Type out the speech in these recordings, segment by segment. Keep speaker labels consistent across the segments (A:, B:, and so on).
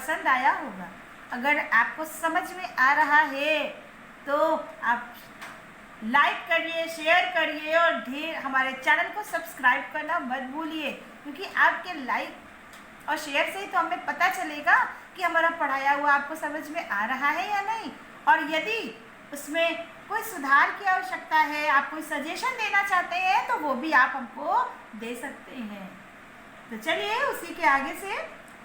A: पसंद आया होगा। अगर आपको समझ में आ रहा है तो आप लाइक करिए, शेयर करिए और ढेर हमारे चैनल को सब्सक्राइब करना मत भूलिए, क्योंकि आपके लाइक और शेयर से ही तो हमें पता चलेगा कि हमारा पढ़ाया हुआ आपको समझ में आ रहा है या नहीं। और यदि उसमें कोई सुधार की आवश्यकता है, आप कोई सजेशन देना चाहते हैं तो वो भी आप हमको दे सकते हैं। तो चलिए उसी के आगे से,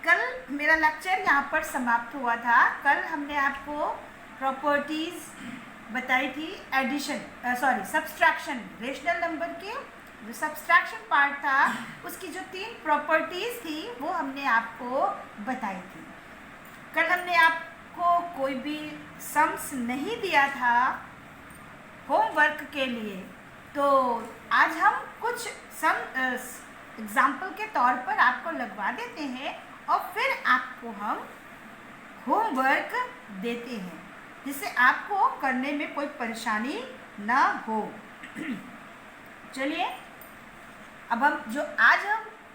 A: कल मेरा लेक्चर यहाँ पर समाप्त हुआ था। कल हमने आपको प्रॉपर्टीज़ बताई थी एडिशन सब्सट्रैक्शन, रेशनल नंबर के जो सब्सट्रैक्शन पार्ट था उसकी जो 3 प्रॉपर्टीज़ थी वो हमने आपको बताई थी। कल हमने आपको कोई भी सम्स नहीं दिया था होमवर्क के लिए, तो आज हम कुछ सम एग्जाम्पल के तौर पर आपको लगवा देते हैं और फिर आपको हम होमवर्क देते हैं, जिससे आपको करने में कोई परेशानी ना हो। चलिए अब हम आज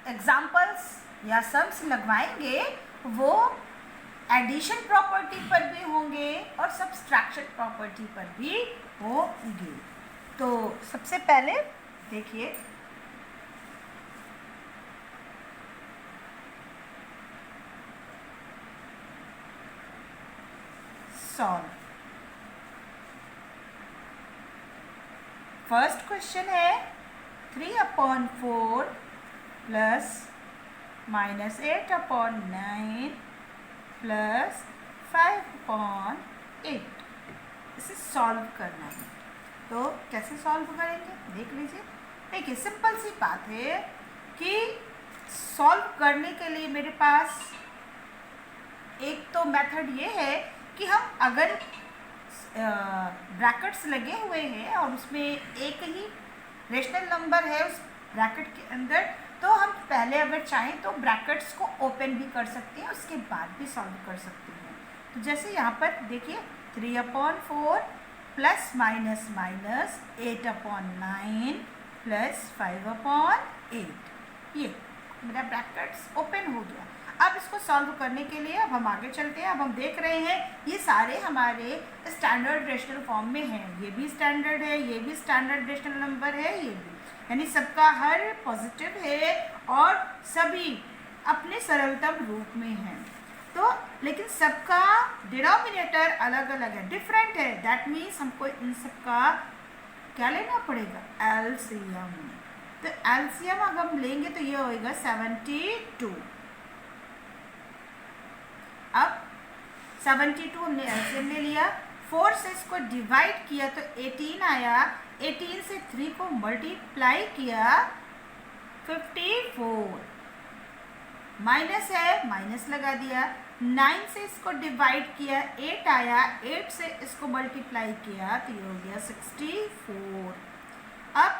A: एग्जाम्पल्स या सम्स लगवाएंगे वो एडिशन प्रॉपर्टी पर भी होंगे और सब्सट्रैक्शन प्रॉपर्टी पर भी होंगे। तो सबसे पहले देखिए, सॉल्व। फर्स्ट क्वेश्चन है 3/4 प्लस -8/9 प्लस 5/8, इसे सॉल्व करना है। तो कैसे सॉल्व करेंगे देख लीजिए। देखिए सिंपल सी बात है कि सॉल्व करने के लिए मेरे पास एक तो मेथड ये है कि हम अगर ब्रैकेट्स लगे हुए हैं और उसमें एक ही रेशनल नंबर है उस ब्रैकेट के अंदर, तो हम पहले अगर चाहें तो ब्रैकेट्स को ओपन भी कर सकते हैं, उसके बाद भी सॉल्व कर सकते हैं। तो जैसे यहाँ पर देखिए 3/4 प्लस माइनस 8/9 प्लस 5/8, ये मेरा ब्रैकेट्स ओपन हो गया। अब इसको सॉल्व करने के लिए अब हम आगे चलते हैं। अब हम देख रहे हैं ये सारे हमारे स्टैंडर्ड रेशनल फॉर्म में हैं, ये भी स्टैंडर्ड है, ये भी स्टैंडर्ड रेशनल नंबर है, ये भी, यानी सबका हर पॉजिटिव है और सभी अपने सरलतम रूप में हैं। तो लेकिन सबका डिनोमिनेटर अलग अलग है, डिफरेंट है। दैट मीन्स हमको इन सबका क्या लेना पड़ेगा, एलसीएम। तो एलसीएम अगर हम लेंगे तो ये होएगा 72। अब 72 हमने एलसीएम ले लिया, 4 से इसको डिवाइड किया तो 18 आया, 18 से 3 को मल्टीप्लाई किया 54, माइनस है माइनस लगा दिया, 9 से इसको डिवाइड किया 8 आया, 8 से इसको मल्टीप्लाई किया तो ये हो गया 64। अब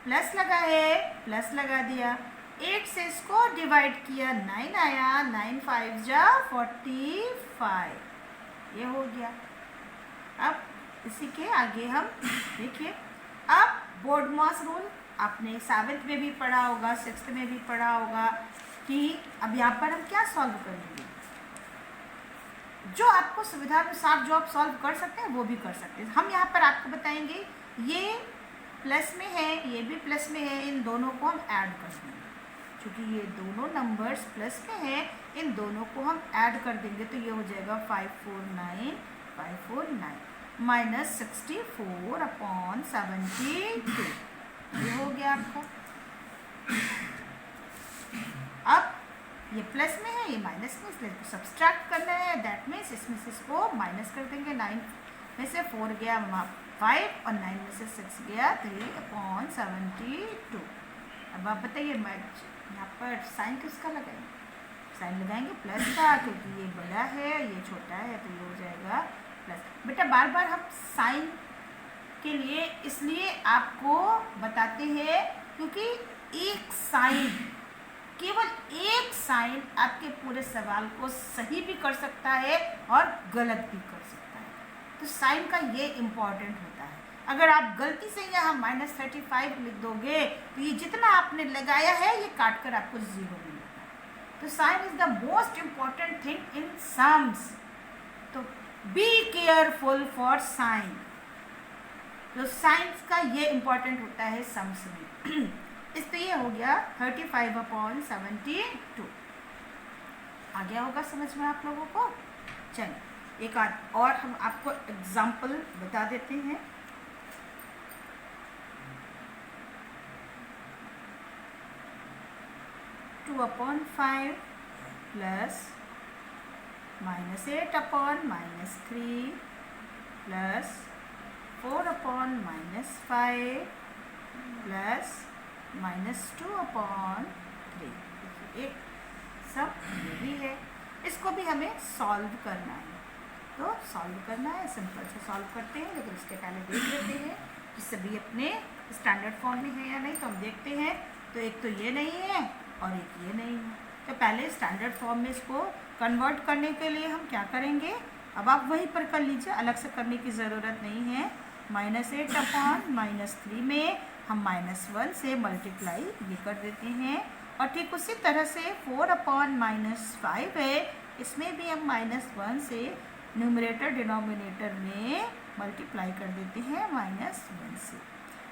A: प्लस लगा है, प्लस लगा दिया, 8 से इसको डिवाइड किया 9 आया, 9 5 जा 45, ये हो गया। अब इसी के आगे हम देखिए, अब बोर्ड मास रूल आपने 7th में भी पढ़ा होगा, 6th में भी पढ़ा होगा कि अब यहाँ पर हम क्या सॉल्व करेंगे, जो आपको सुविधा अनुसार जो आप सॉल्व कर सकते हैं वो भी कर सकते हैं। हम यहाँ पर आपको बताएंगे ये प्लस में है, ये भी प्लस में है, इन दोनों को हम ऐड कर देंगे। क्योंकि ये दोनों नंबर्स प्लस में हैं, इन दोनों को हम ऐड कर देंगे तो ये हो जाएगा 549 माइनस 64/72, ये हो गया आपका। अब ये प्लस में है, ये माइनस में, इसलिए इसको सब्सट्रैक्ट करना है। दैट मीन्स इसमें से इसको माइनस कर देंगे, 9 में से 4 गया 5 और 9 में से 6 गया 3/72। अब आप बताइए मैं यहाँ पर साइन किसका लगाएंगे, साइन लगाएंगे प्लस का, क्योंकि ये बड़ा है ये छोटा है तो ये हो जाएगा प्लस। बेटा बार बार हम साइन के लिए इसलिए आपको बताते हैं क्योंकि एक साइन, केवल एक साइन आपके पूरे सवाल को सही भी कर सकता है और गलत भी कर सकता है। तो साइन का ये इम्पॉर्टेंट होता है। अगर आप गलती से यहाँ -35 लिख दोगे तो ये जितना आपने लगाया है ये काट कर आपको 0 मिलेगा। तो तो sign is the most important thing in sums, so be careful for sign. तो साइंस का ये इम्पॉर्टेंट होता है सम्स में। इस पे ये हो गया 35/72। आ गया होगा समझ में आप लोगों को। चलिए एक आध और हम आपको एग्जाम्पल बता देते हैं। (2/5 प्लस -8/-3 प्लस 4/-5 प्लस -2/3। एक सब ये भी है, इसको भी हमें सॉल्व करना है। तो सॉल्व करना है, सिंपल से सॉल्व करते हैं, लेकिन उसके पहले देख लेते हैं कि सभी अपने स्टैंडर्ड फॉर्म में है या नहीं। तो हम देखते हैं, तो एक तो ये नहीं है और एक ये नहीं है। तो पहले स्टैंडर्ड फॉर्म में इसको कन्वर्ट करने के लिए हम क्या करेंगे, अब आप वहीं पर कर लीजिए, अलग से करने की ज़रूरत नहीं है। -8/-3 में हम -1 से मल्टीप्लाई ये कर देते हैं, और ठीक उसी तरह से 4/-5 है, इसमें भी हम -1 से न्यूमरेटर डिनोमिनेटर में मल्टीप्लाई कर देते हैं -1 से।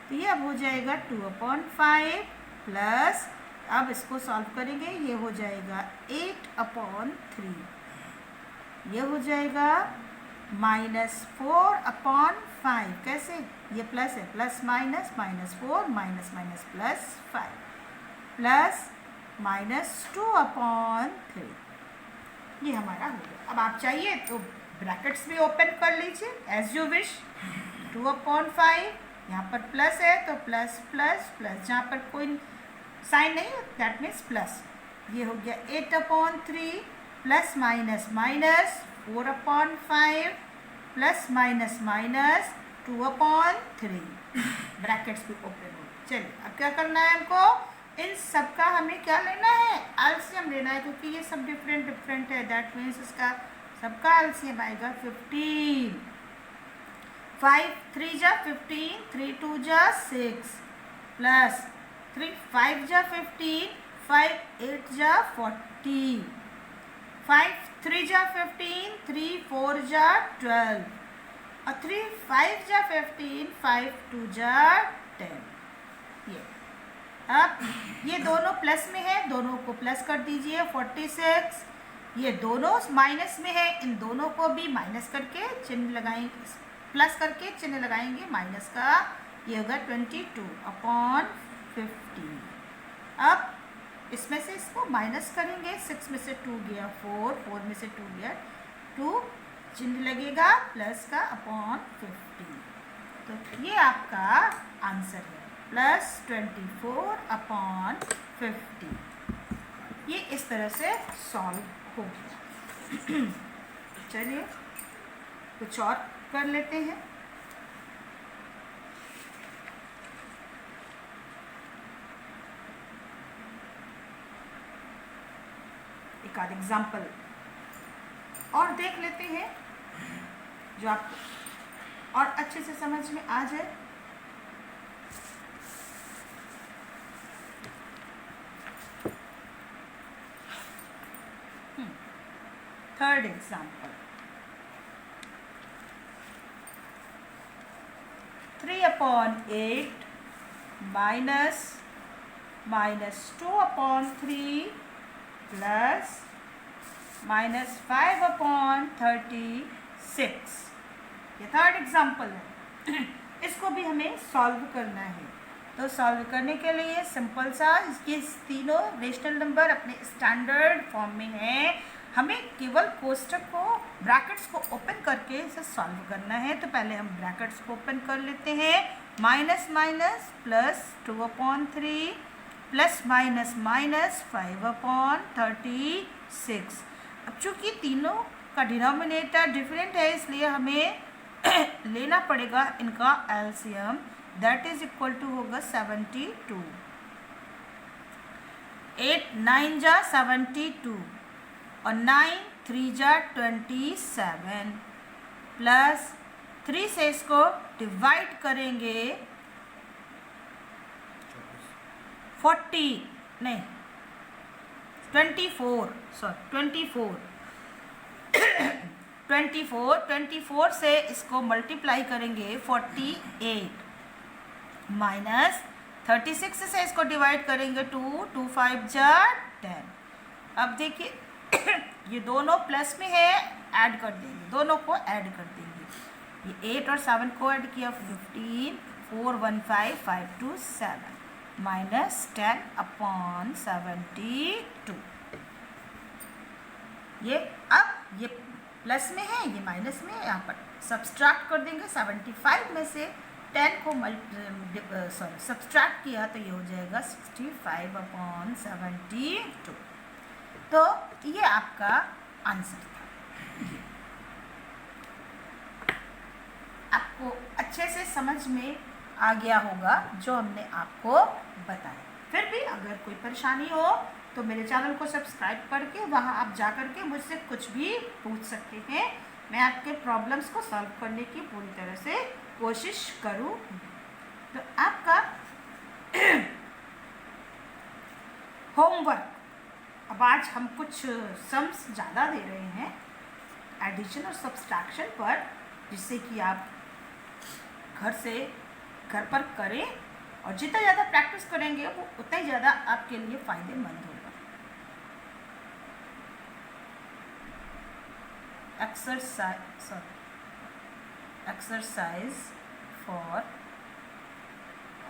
A: तो ये अब हो जाएगा 2/5 प्लस, अब इसको सॉल्व करेंगे, ये हो जाएगा 8/3, ये हो जाएगा -4/5। कैसे, ये प्लस है, प्लस माइनस -4 -+ 5 प्लस -2/3, ये हमारा हो गया। अब आप चाहिए तो ब्रैकेट्स भी ओपन कर लीजिए एज यू विश। 2/5 यहाँ पर प्लस है तो प्लस प्लस प्लस, जहाँ पर कोई साइन नहीं दैट मीन्स प्लस, ये हो गया 8/3 plus minus minus 4/5 plus minus minus 2/3, brackets भी ओपन हो। चलिए अब क्या करना है हमको, इन सब का हमें क्या लेना है, एलसीएम लेना है, क्योंकि ये सब डिफरेंट डिफरेंट है। दैट मीन्स इसका सबका एलसीएम आएगा 15। 5 3 जा 15, 3 2 जा 6 प्लस 3 5 जा 15, 5 8 जा 40, 5 3 जा 15, 3 4 जा 12, और 3 5 जा 15, 5 2 जा 10। ये अब ये दोनों प्लस में है, दोनों को प्लस कर दीजिए 46। ये दोनों माइनस में है, इन दोनों को भी माइनस करके चिन्ह लगाएंगे, प्लस करके चिन्ह लगाएंगे माइनस का, ये होगा 22/50। अब इसमें से इसको माइनस करेंगे, 6 में से 2 गया 4, 4 में से 2 गया 2, चिन्ह लगेगा प्लस का /50। तो ये आपका आंसर है +24/50। ये इस तरह से सॉल्व हो गया। चलिए कुछ और कर लेते हैं। एक आध एग्जाम्पल और देख लेते हैं जो आपको और अच्छे से समझ में आ जाए। Third example, 3/8 -2/3 plus -5/36। ये थर्ड एग्जाम्पल है। इसको भी हमें सॉल्व करना है। तो सॉल्व करने के लिए सिंपल सा, इसके तीनों रेशनल नंबर अपने स्टैंडर्ड फॉर्म में हैं, हमें केवल कोष्टक को, ब्रैकेट्स को ओपन करके इसे सॉल्व करना है। तो पहले हम ब्रैकेट्स को ओपन कर लेते हैं, minus minus plus 2/3 plus minus minus 5/36। अब चूँकि तीनों का डिनोमिनेटर डिफरेंट है, इसलिए हमें लेना पड़ेगा इनका LCM, that is equal to होगा 72। 8 9 जा 72 और 9 3 जा 27 प्लस 3 से इसको डिवाइड करेंगे 40 नहीं 24 से इसको मल्टीप्लाई करेंगे 48 माइनस 36 से इसको डिवाइड करेंगे 2 5 जा 10। अब देखिए ये दोनों प्लस में है, ऐड कर देंगे, दोनों को ऐड कर देंगे। ये 8 और 7 को ऐड किया 15 4 1 5 5 2 7 माइनस 10/72। ये अब ये प्लस में है, ये माइनस में है, यहाँ पर सब्सट्रैक्ट कर देंगे। 75 में से 10 को सब्सट्रैक्ट किया तो ये हो जाएगा 65/72। तो ये आपका आंसर था। आपको अच्छे से समझ में आ गया होगा जो हमने आपको बताया। फिर भी अगर कोई परेशानी हो तो मेरे चैनल को सब्सक्राइब करके वहाँ आप जा कर के मुझसे कुछ भी पूछ सकते हैं। मैं आपके प्रॉब्लम्स को सॉल्व करने की पूरी तरह से कोशिश करूँगी। तो आपका होमवर्क, अब आज हम कुछ सम्स ज़्यादा दे रहे हैं एडिशन और सब्सट्रैक्शन पर, जिससे कि आप घर पर करें और जितना ज़्यादा प्रैक्टिस करेंगे वो उतना ही ज़्यादा आपके लिए फ़ायदेमंद होगा। Exercise for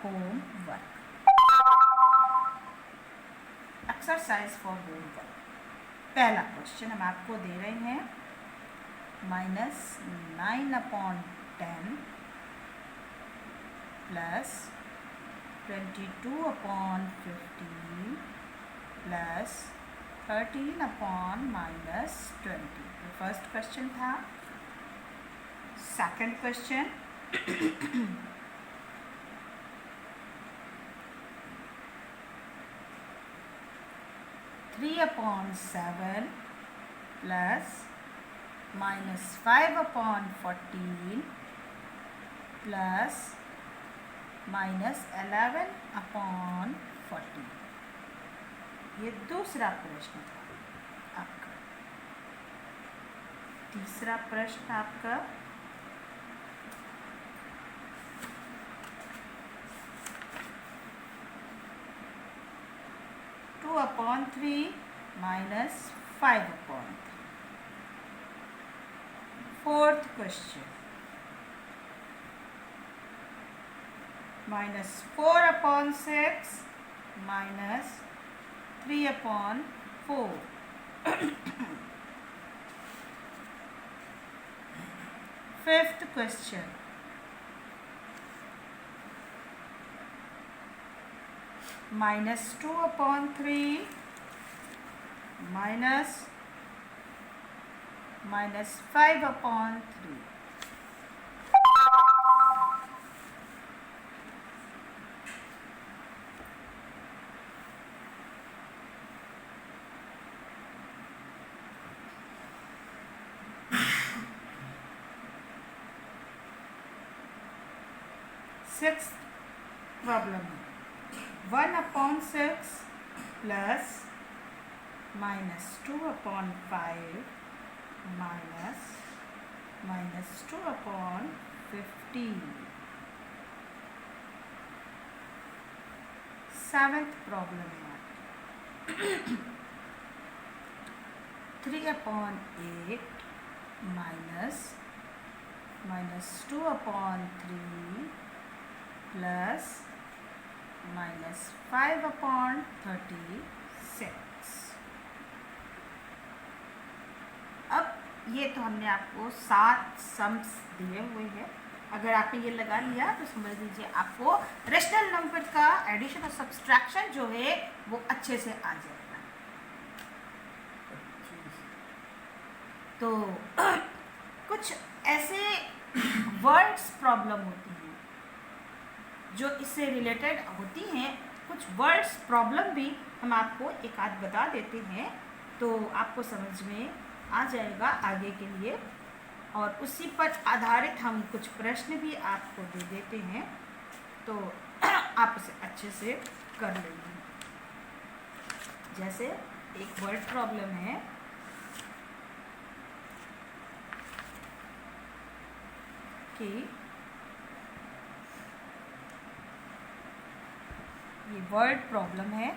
A: homework. Exercise for homework, पहला क्वेश्चन हम आपको दे रहे हैं -9/10 प्लस 22/15 प्लस 13/-20। ये फर्स्ट क्वेश्चन था। Second question 3/7 plus -5/14 plus -11/14। ये दूसरा प्रश्न था आपका। तीसरा प्रश्न आपका 2/3 -5/3। Fourth question -4/6 -3/4। Fifth question -2/3 -5/3। Sixth problem 1/6 plus -2/5 -2/15। Seventh problem है 3/8 -2/3 प्लस -5/36। अब ये तो हमने आपको 7 सम्स दिए हुए हैं। अगर आपने ये लगा लिया तो समझ लीजिए आपको रेशनल नंबर का एडिशन और सब्सट्रैक्शन जो है वो अच्छे से आ जाएगा। तो कुछ ऐसे वर्ड्स प्रॉब्लम होती हैं जो इससे रिलेटेड होती हैं। कुछ वर्ड्स प्रॉब्लम भी हम आपको एक आध बता देते हैं तो आपको समझ में आ जाएगा आगे के लिए, और उसी पर आधारित हम कुछ प्रश्न भी आपको दे देते हैं तो आप उसे अच्छे से कर लेंगे। जैसे एक वर्ड प्रॉब्लम है कि ये वर्ड प्रॉब्लम है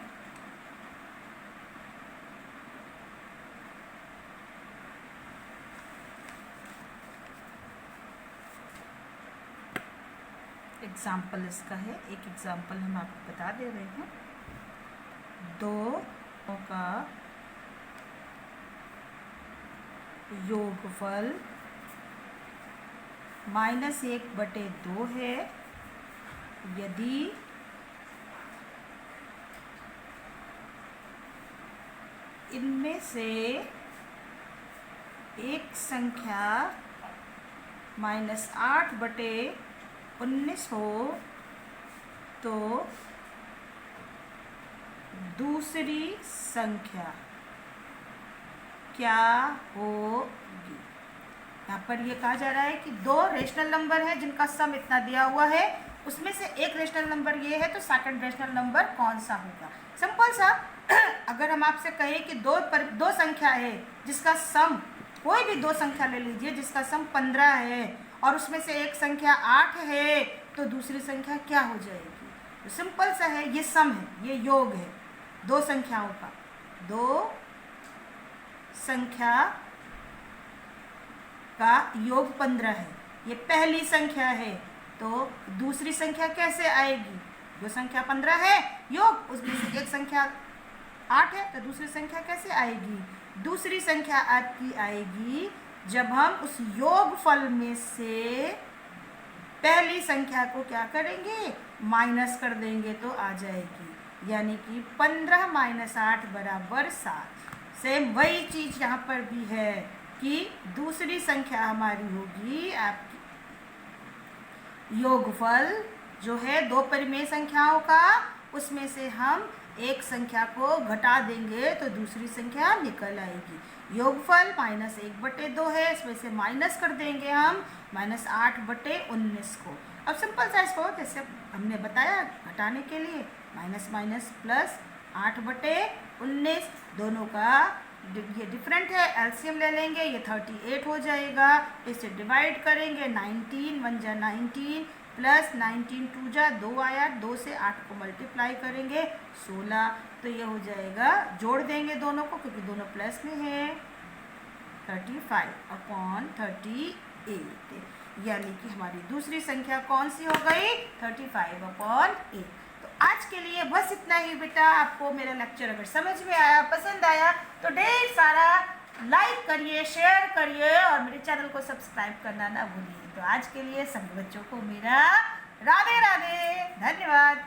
A: एग्जाम्पल इसका है, एक एग्जाम्पल हम आपको बता दे रहे हैं। दो का योगफल -1/2 है यदि इनमें से एक संख्या -8/19 हो तो दूसरी संख्या क्या होगी। यहाँ पर ये कहा जा रहा है कि दो रेशनल नंबर है जिनका सम इतना दिया हुआ है, उसमें से एक रेशनल नंबर ये है तो सेकंड रेशनल नंबर कौन सा होगा। सिंपल सा अगर हम आपसे कहें कि दो संख्या है जिसका सम, कोई भी दो संख्या ले लीजिए जिसका सम 15 है और उसमें से एक संख्या 8 है तो दूसरी संख्या क्या हो जाएगी। तो सिंपल सा है, ये सम है, ये योग है दो संख्याओं का। दो संख्या का योग 15 है, ये पहली संख्या है तो दूसरी संख्या कैसे आएगी। दो संख्या 15 है योग, उसमें से एक संख्या 8 है तो दूसरी संख्या कैसे आएगी। दूसरी संख्या आपकी आएगी जब हम उस योगफल में से पहली संख्या को क्या करेंगे, माइनस कर देंगे तो आ जाएगी, यानी कि 15 - 8 = 7। सेम वही चीज़ यहाँ पर भी है कि दूसरी संख्या हमारी होगी आपकी योगफल जो है दो परिमेय संख्याओं का, उसमें से हम एक संख्या को घटा देंगे तो दूसरी संख्या निकल आएगी। योगफल -1/2 है, इसमें से माइनस कर देंगे हम -8/19 को। अब सिंपल सा इसको जैसे हमने बताया घटाने के लिए माइनस प्लस 8/19, दोनों का ये डिफरेंट है, एलसीएम ले लेंगे, ये 38 हो जाएगा। इसे डिवाइड करेंगे, 19 1 जा 19 प्लस 19 2 जा 2 आया, 2 से 8 को मल्टीप्लाई करेंगे 16, तो ये हो जाएगा, जोड़ देंगे दोनों को क्योंकि दोनों प्लस में है, 35/38, यानी कि हमारी दूसरी संख्या कौन सी हो गई, 35/8। तो आज के लिए बस इतना ही बेटा। आपको मेरा लेक्चर अगर समझ में आया, पसंद आया तो ढेर सारा लाइक करिए, शेयर करिए और मेरे चैनल को सब्सक्राइब करना ना भूलिए। तो आज के लिए सभी बच्चों को मेरा राधे राधे, धन्यवाद।